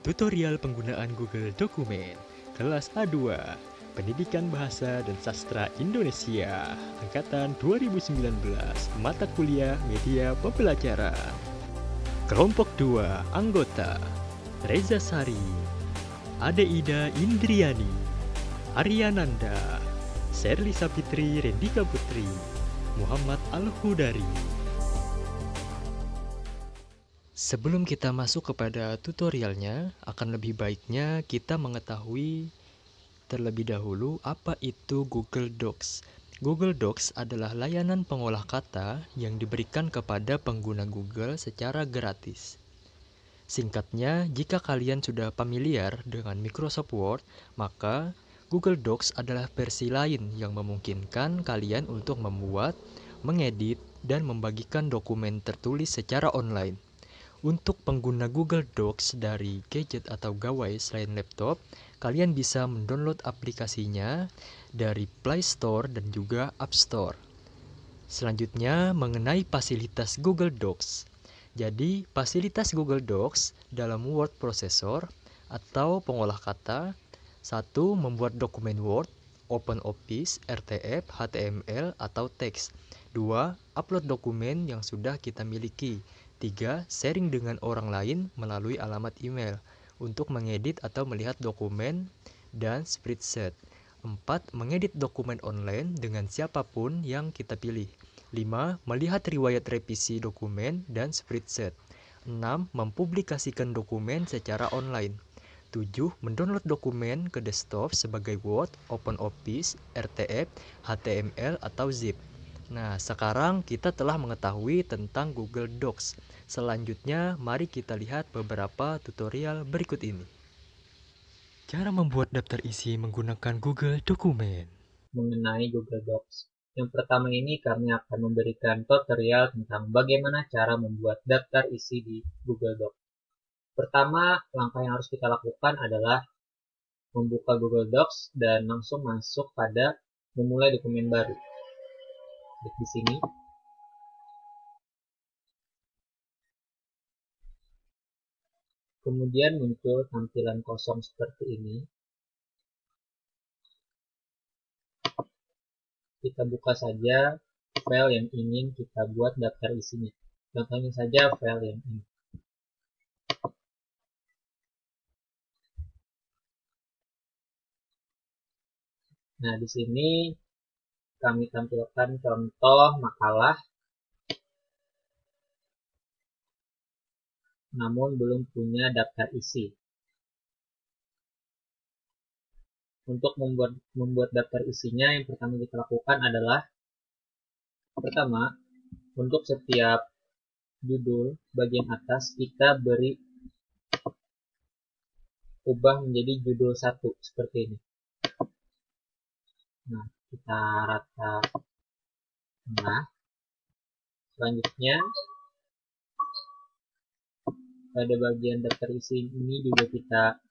Tutorial penggunaan Google Dokumen Kelas A2 Pendidikan Bahasa dan Sastra Indonesia Angkatan 2019 Mata Kuliah Media Pembelajaran. Kelompok 2 Anggota Reza Sari, Adeida Indriani, Aryananda, Sherly Sapitri Rendika Putri, Muhammad Al-Hudari. Sebelum kita masuk kepada tutorialnya, akan lebih baiknya kita mengetahui terlebih dahulu apa itu Google Docs. Google Docs adalah layanan pengolah kata yang diberikan kepada pengguna Google secara gratis. Singkatnya, jika kalian sudah familiar dengan Microsoft Word, maka Google Docs adalah versi lain yang memungkinkan kalian untuk membuat, mengedit, dan membagikan dokumen tertulis secara online. Untuk pengguna Google Docs dari gadget atau gawai selain laptop, kalian bisa mendownload aplikasinya dari Play Store dan juga App Store. Selanjutnya, mengenai fasilitas Google Docs. Jadi, fasilitas Google Docs dalam word processor atau pengolah kata, 1. Membuat dokumen Word, OpenOffice, RTF, HTML, atau teks. 2. Upload dokumen yang sudah kita miliki. 3. Sharing dengan orang lain melalui alamat email untuk mengedit atau melihat dokumen dan spreadsheet. 4. Mengedit dokumen online dengan siapapun yang kita pilih. 5. Melihat riwayat revisi dokumen dan spreadsheet. 6. Mempublikasikan dokumen secara online. 7. Mendownload dokumen ke desktop sebagai Word, OpenOffice, RTF, HTML, atau zip. Nah, sekarang kita telah mengetahui tentang Google Docs. Selanjutnya, mari kita lihat beberapa tutorial berikut ini. Cara membuat daftar isi menggunakan Google Dokumen. Mengenai Google Docs. Yang pertama ini kami akan memberikan tutorial tentang bagaimana cara membuat daftar isi di Google Docs. Pertama, langkah yang harus kita lakukan adalah membuka Google Docs dan langsung masuk pada memulai dokumen baru. Klik di sini. Kemudian muncul tampilan kosong seperti ini. Kita buka saja file yang ingin kita buat daftar isinya. Contohnya saja file yang ini. Nah, di sini kami tampilkan contoh makalah, namun belum punya daftar isi. Untuk membuat daftar isinya, yang pertama kita lakukan adalah, pertama, untuk setiap judul bagian atas kita beri ubah menjadi judul 1 seperti ini. Nah, kita rata tengah. Selanjutnya, pada bagian daftar isi ini juga kita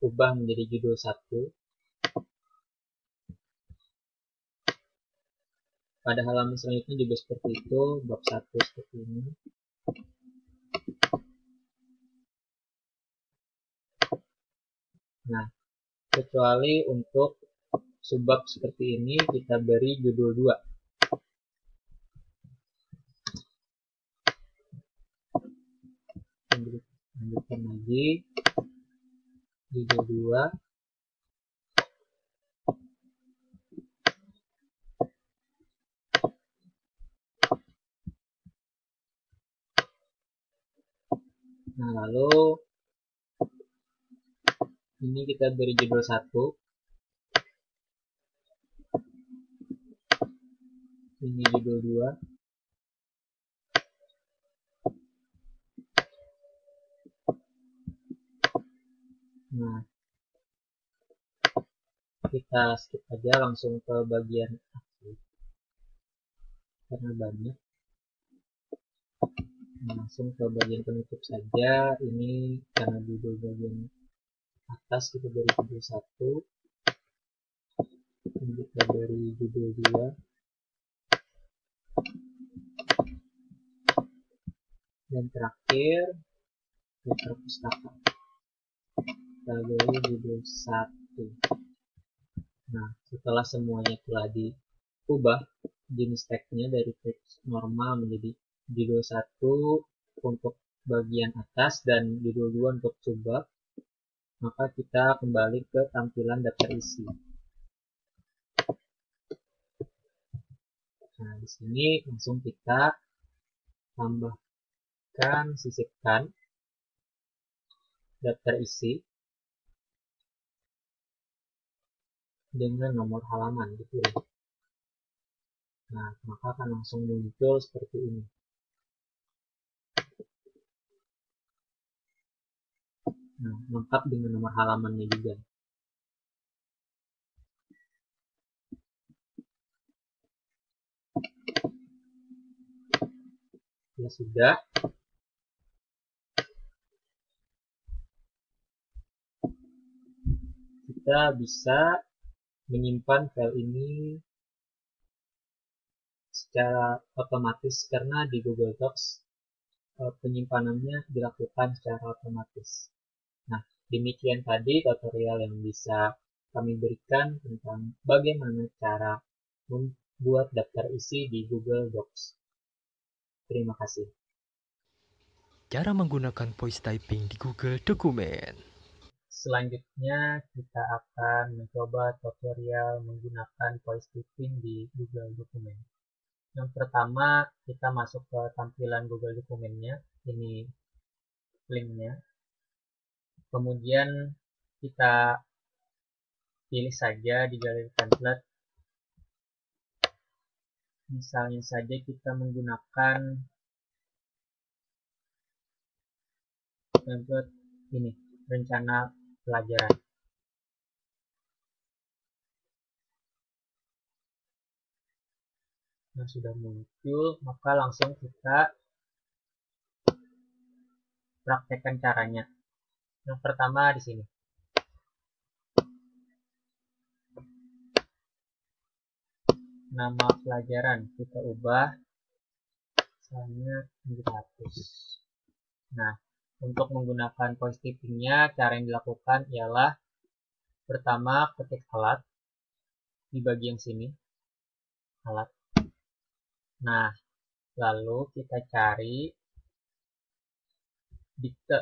ubah menjadi judul 1. Pada halaman selanjutnya juga seperti itu, bab 1 seperti ini. Nah, kecuali untuk subbab seperti ini kita beri judul 2. Lanjutkan lagi judul 2. Nah, lalu ini kita beri judul 1. Ini judul 2. Nah, kita skip aja langsung ke bagian akhir karena banyak. Nah, langsung ke bagian penutup saja. Ini karena judul bagian atas kita beri judul 1. Ini kita beri judul 2. Dan terakhir daftar pustaka. kategori judul 1. Nah, setelah semuanya telah diubah jenis tagnya dari teks normal menjadi judul 1 untuk bagian atas dan judul 2 untuk subbab, maka kita kembali ke tampilan daftar isi. Nah, di sini langsung kita tambahkan, sisipkan daftar isi dengan nomor halaman gitu ya. Nah, maka akan langsung muncul seperti ini. Nah, lengkap dengan nomor halamannya juga. Ya sudah, kita bisa menyimpan file ini secara otomatis karena di Google Docs penyimpanannya dilakukan secara otomatis. Nah, demikian tadi tutorial yang bisa kami berikan tentang bagaimana cara membuat daftar isi di Google Docs. Terima kasih. Cara menggunakan voice typing di Google Dokumen. Selanjutnya kita akan mencoba tutorial menggunakan voice typing di Google Dokumen. Yang pertama, kita masuk ke tampilan Google Dokumennya. Ini linknya. Kemudian kita pilih saja di galeri template. Misalnya saja kita menggunakan template ini, rencana pelajaran. Nah, sudah muncul, maka langsung kita praktekkan caranya. Yang pertama di sini. Nama pelajaran kita ubah, misalnya hapus. Nah, untuk menggunakan voice typingnya, cara yang dilakukan ialah pertama ketik alat di bagian sini, alat. Nah, lalu kita cari dikte.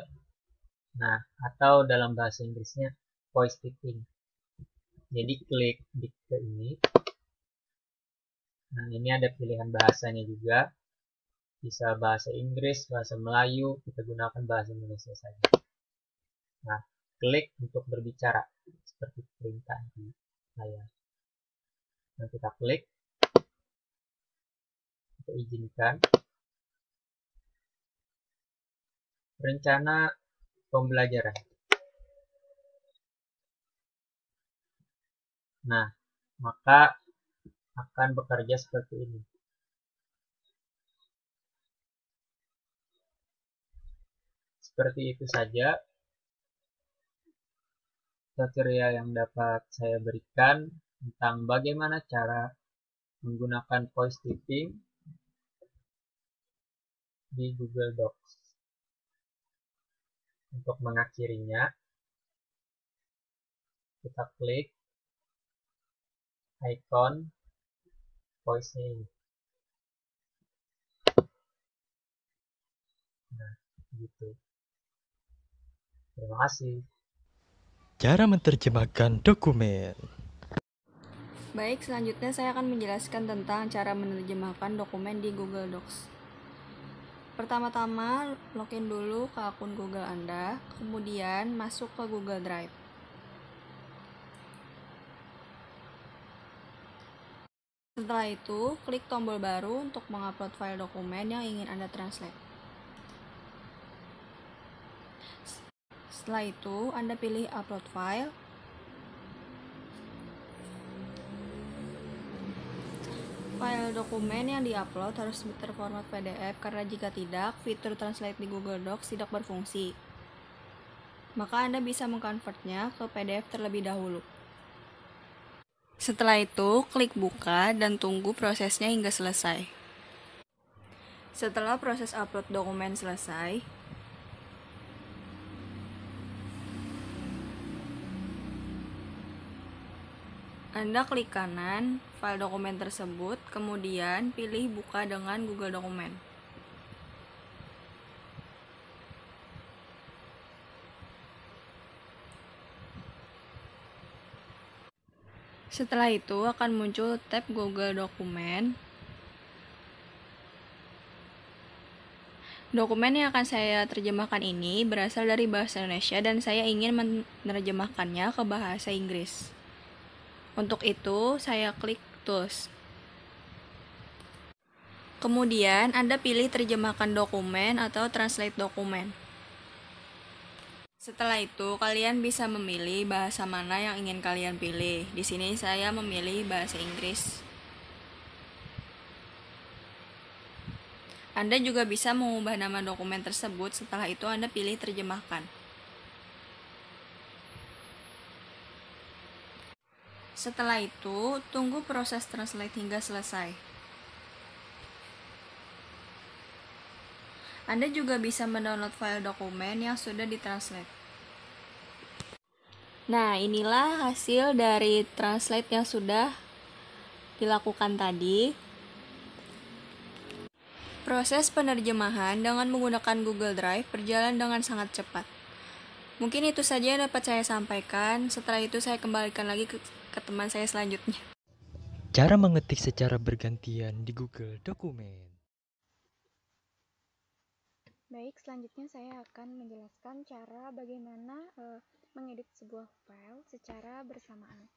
Nah, atau dalam bahasa Inggrisnya voice typing. Jadi klik dikte ini. Nah, ini ada pilihan bahasanya juga. Bisa bahasa Inggris, bahasa Melayu, kita gunakan bahasa Indonesia saja. Nah, klik untuk berbicara seperti perintah di layar. Nah, kita klik, kita izinkan. Rencana pembelajaran. Nah, maka akan bekerja seperti ini. Seperti itu saja tutorial yang dapat saya berikan tentang bagaimana cara menggunakan voice typing di Google Docs. Untuk mengakhirinya, kita klik icon voice-nya ini. Nah, gitu. Terima kasih. Cara menerjemahkan dokumen. Baik, selanjutnya saya akan menjelaskan tentang cara menerjemahkan dokumen di Google Docs. Pertama-tama, login dulu ke akun Google Anda, kemudian masuk ke Google Drive. Setelah itu, klik tombol baru untuk mengupload file dokumen yang ingin Anda translate. Setelah itu, Anda pilih upload file. File dokumen yang diupload harus terformat PDF karena jika tidak, fitur translate di Google Docs tidak berfungsi. Maka Anda bisa mengkonvertnya ke PDF terlebih dahulu. Setelah itu, klik buka dan tunggu prosesnya hingga selesai. Setelah proses upload dokumen selesai, Anda klik kanan file dokumen tersebut, kemudian pilih buka dengan Google Dokumen. Setelah itu akan muncul tab Google Dokumen. Dokumen yang akan saya terjemahkan ini berasal dari bahasa Indonesia dan saya ingin menerjemahkannya ke bahasa Inggris. Untuk itu, saya klik Tools. Kemudian, Anda pilih terjemahkan dokumen atau translate dokumen. Setelah itu, kalian bisa memilih bahasa mana yang ingin kalian pilih. Di sini saya memilih bahasa Inggris. Anda juga bisa mengubah nama dokumen tersebut, setelah itu Anda pilih terjemahkan. Setelah itu, tunggu proses translate hingga selesai. Anda juga bisa mendownload file dokumen yang sudah ditranslate. Nah, inilah hasil dari translate yang sudah dilakukan tadi. Proses penerjemahan dengan menggunakan Google Drive berjalan dengan sangat cepat. Mungkin itu saja yang dapat saya sampaikan. Setelah itu saya kembalikan lagi ke teman saya selanjutnya. Cara mengetik secara bergantian di Google Dokumen. Baik, selanjutnya saya akan menjelaskan cara bagaimana mengedit sebuah file secara bersamaan.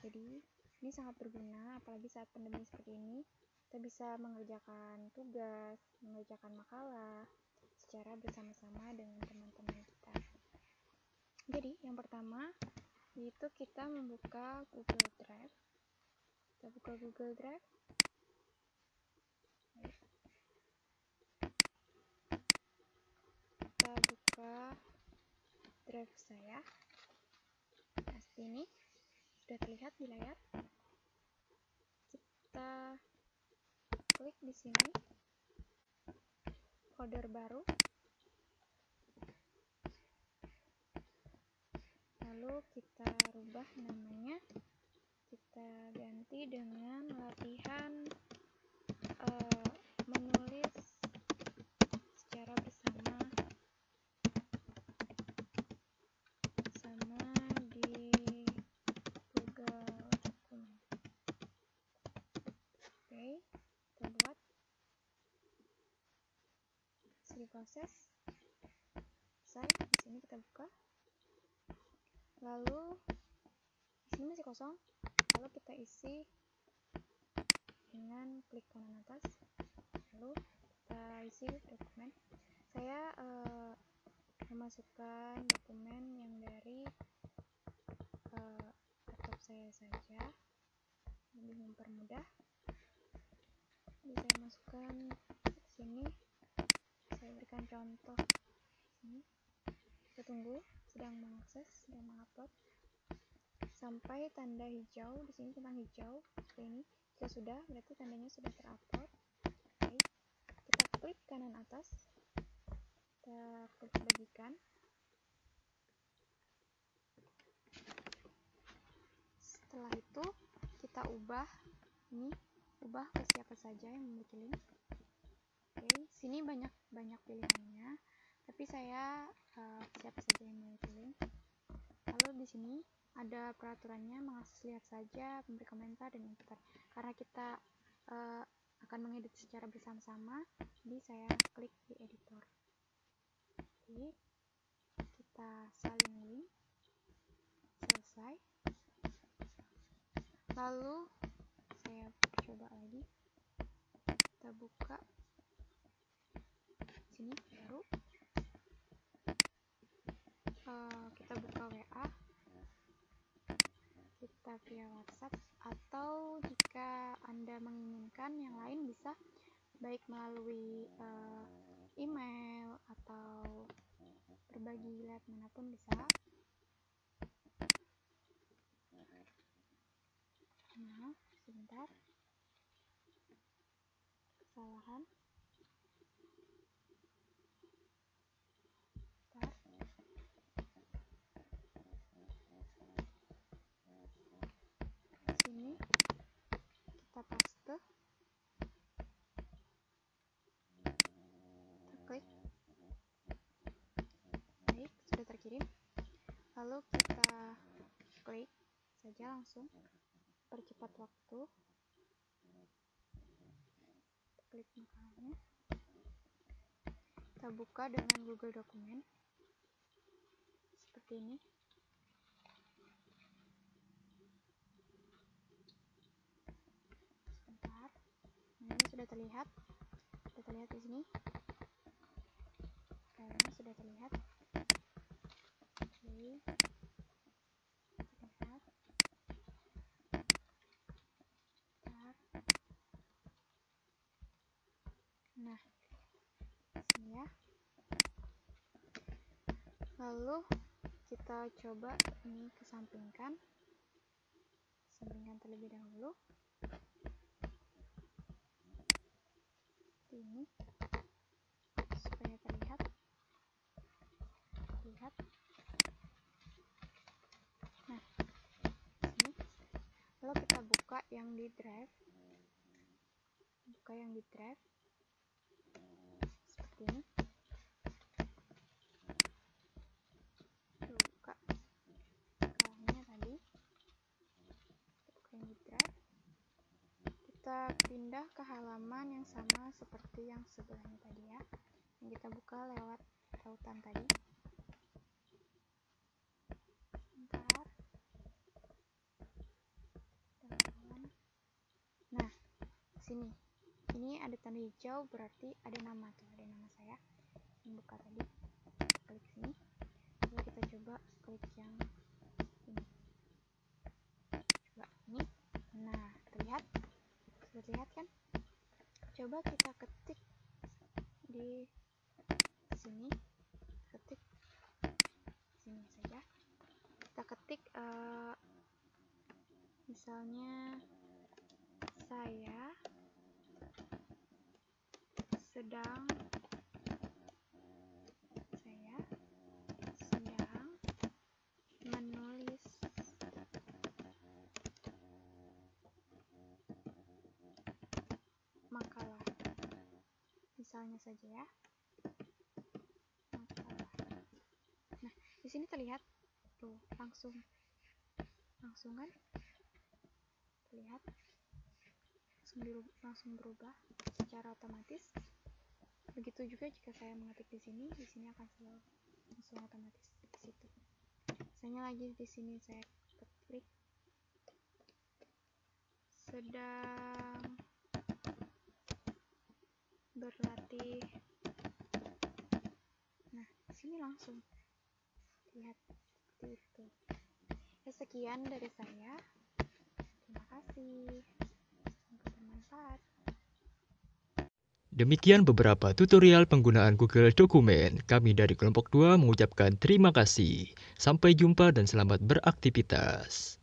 Jadi, ini sangat berguna apalagi saat pandemi seperti ini. Kita bisa mengerjakan tugas, mengerjakan makalah secara bersama-sama dengan teman-teman kita. Jadi, yang pertama yaitu kita membuka Google Drive. Kita buka Google Drive. Kita buka drive saya. Nah, seperti ini sudah terlihat di layar. Kita klik di sini, folder baru, lalu kita rubah namanya, kita ganti dengan latihan menulis secara bersama di Google Dokumen. Oke, kita buat, sudah proses, selesai. Di sini kita buka, lalu di sini masih kosong, lalu kita isi dengan klik kanan atas, lalu kita isi dokumen. Saya memasukkan dokumen yang dari laptop saya saja, lebih mempermudah. Jadi saya masukkan di sini, saya berikan contoh ini. Kita tunggu, sedang mengakses, sedang mengupload sampai tanda hijau. Di sini tentang hijau seperti ini. Jika sudah, berarti tandanya sudah terupload. Baik, kita klik kanan atas, kita klik bagikan. Setelah itu kita ubah ini, ubah ke siapa saja yang memiliki link. Oke, sini banyak pilihannya, tapi saya siapa saja yang memiliki link. Lalu di sini ada peraturannya, mengakses lihat saja, memberi komentar dan input. Karena kita akan mengedit secara bersama-sama, jadi saya klik di editor. Oke, kita salin link, selesai. Lalu saya coba lagi, kita buka sini baru, kita buka WA, kita via WhatsApp, atau jika Anda menginginkan yang lain bisa baik melalui email atau berbagi lewat manapun bisa. Maaf, sebentar, kesalahan. Sini Lalu kita klik saja langsung, percepat waktu. Kita klik makalahnya. Kita buka dengan Google Dokumen seperti ini. Sebentar. Nah, ini sudah terlihat. Sudah terlihat di sini. Filenya sudah terlihat. Oke. Terlihat. Bentar. Nah, sini ya. Lalu kita coba ini kesampingkan terlebih dahulu. Ini supaya terlihat. Nah, sini. Lalu kita buka yang di drive. Seperti ini. Buka makalahnya tadi. Kita buka yang di drive. Kita pindah ke halaman yang sama seperti yang sebelahnya tadi ya. Yang kita buka lewat tautan tadi. Bentar. Nah, sini. Ini ada tanda hijau, berarti ada nama tuh, ada nama saya yang buka tadi. Klik sini. Lalu kita coba klik yang ini. Coba ini. Nah, terlihat? Sudah terlihat kan? Coba kita ketik di sini. Ketik sini saja. Kita ketik misalnya saya sedang menulis makalah, misalnya saja ya, makalah. Nah, di sini terlihat tuh langsung kan terlihat langsung berubah secara otomatis. Begitu juga jika saya mengetik di sini akan selalu langsung otomatis di situ. Misalnya lagi di sini saya klik sedang berlatih. Nah, di sini langsung lihat seperti itu. Ya, sekian dari saya. Terima kasih. Semoga bermanfaat. Demikian beberapa tutorial penggunaan Google Dokumen. Kami dari kelompok 2 mengucapkan terima kasih. Sampai jumpa dan selamat beraktivitas.